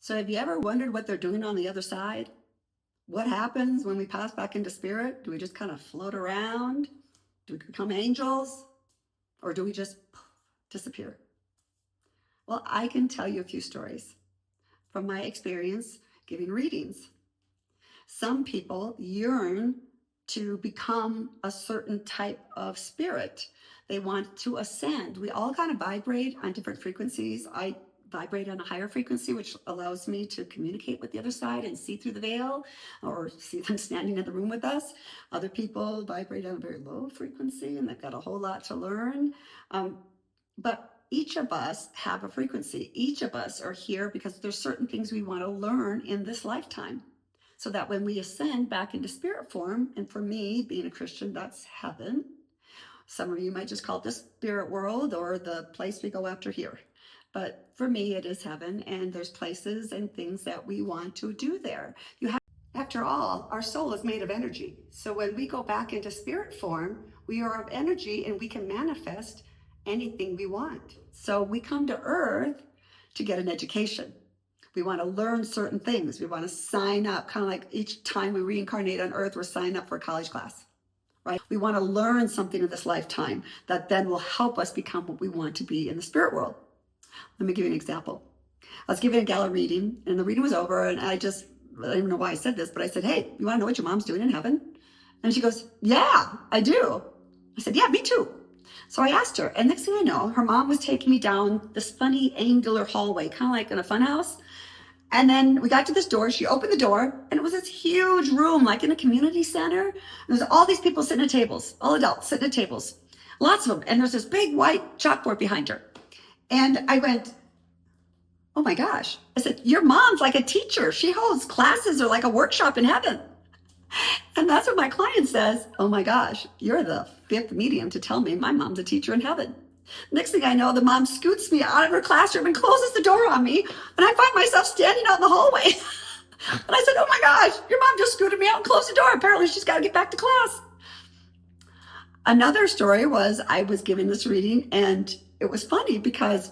So have you ever wondered what they're doing on the other side? What happens when we pass back into spirit? Do we just kind of float around? Do we become angels? Or do we just disappear? Well, I can tell you a few stories from my experience giving readings. Some people yearn to become a certain type of spirit. They want to ascend. We all kind of vibrate on different frequencies. I vibrate on a higher frequency, which allows me to communicate with the other side and see through the veil or see them standing in the room with us. Other people vibrate on a very low frequency and they've got a whole lot to learn. But each of us have a frequency. Each of us are here because there's certain things we want to learn in this lifetime. So that when we ascend back into spirit form, and for me, being a Christian, that's heaven. Some of you might just call it the spirit world or the place we go after here. But for me, it is heaven, and there's places and things that we want to do there. After all, our soul is made of energy. So when we go back into spirit form, we are of energy and we can manifest anything we want. So we come to Earth to get an education. We want to learn certain things. We want to sign up, kind of like each time we reincarnate on Earth, we're signing up for a college class, right? We want to learn something in this lifetime that then will help us become what we want to be in the spirit world. Let me give you an example. I was giving a gal a reading, and the reading was over, and I don't even know why I said this, but I said, hey, you want to know what your mom's doing in heaven? And she goes, yeah, I do. I said, yeah, me too. So I asked her, and next thing I know, her mom was taking me down this funny angular hallway, kind of like in a fun house. And then we got to this door. She opened the door, and it was this huge room, like in a community center. There's all these people sitting at tables, all adults sitting at tables, lots of them. And there's this big white chalkboard behind her. And I went, oh my gosh. I said, your mom's like a teacher. She holds classes or like a workshop in heaven. And that's what my client says. Oh my gosh, you're the fifth medium to tell me my mom's a teacher in heaven. Next thing I know, the mom scoots me out of her classroom and closes the door on me. And I find myself standing out in the hallway. And I said, oh my gosh, your mom just scooted me out and closed the door. Apparently she's got to get back to class. Another story was I was giving this reading, and it was funny because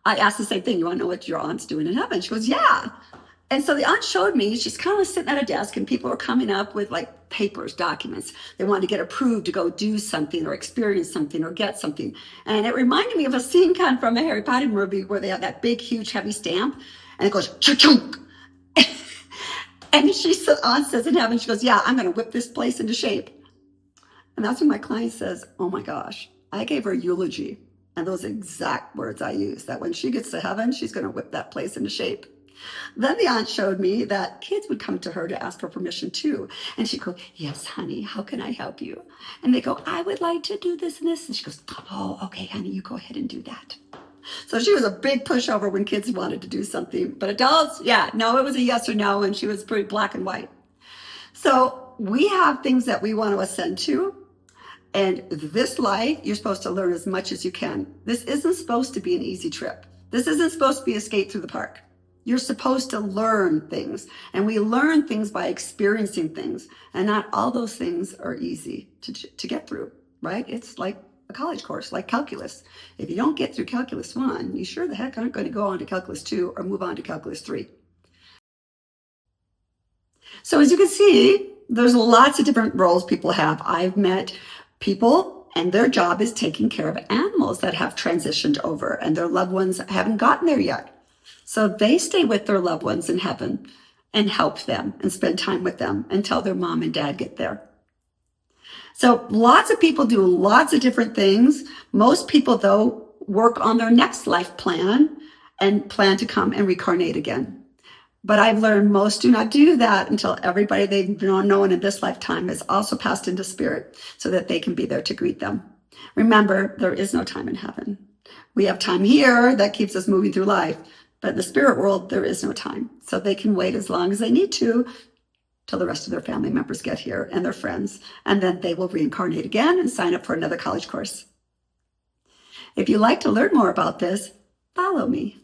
I asked the same thing. You want to know what your aunt's doing in heaven? She goes, yeah. And so the aunt showed me, she's kind of sitting at a desk, and people are coming up with like papers, documents. They wanted to get approved to go do something or experience something or get something. And it reminded me of a scene kind of from a Harry Potter movie where they have that big, huge, heavy stamp, and it goes, chunk. And aunt says in heaven, she goes, yeah, I'm going to whip this place into shape. And that's when my client says, oh my gosh, I gave her a eulogy. And those exact words I use, that when she gets to heaven, she's going to whip that place into shape. Then the aunt showed me that kids would come to her to ask for permission too. And she'd go, yes, honey, how can I help you? And they go, I would like to do this and this. And she goes, oh, okay, honey, you go ahead and do that. So she was a big pushover when kids wanted to do something. But adults, yeah, no, it was a yes or no. And she was pretty black and white. So we have things that we want to ascend to. And this life, you're supposed to learn as much as you can. This isn't supposed to be an easy trip. This isn't supposed to be a skate through the park. You're supposed to learn things, and we learn things by experiencing things, and not all those things are easy to get through, right? It's like a college course, like calculus. If you don't get through calculus 1, you sure the heck aren't going to go on to calculus 2 or move on to calculus 3. So as you can see, there's lots of different roles people have. I've met people, and their job is taking care of animals that have transitioned over, and their loved ones haven't gotten there yet. So they stay with their loved ones in heaven and help them and spend time with them until their mom and dad get there. So lots of people do lots of different things. Most people, though, work on their next life plan and plan to come and reincarnate again. But I've learned most do not do that until everybody they've known in this lifetime has also passed into spirit so that they can be there to greet them. Remember, there is no time in heaven. We have time here that keeps us moving through life. But in the spirit world, there is no time. So they can wait as long as they need to till the rest of their family members get here and their friends. And then they will reincarnate again and sign up for another college course. If you'd like to learn more about this, follow me.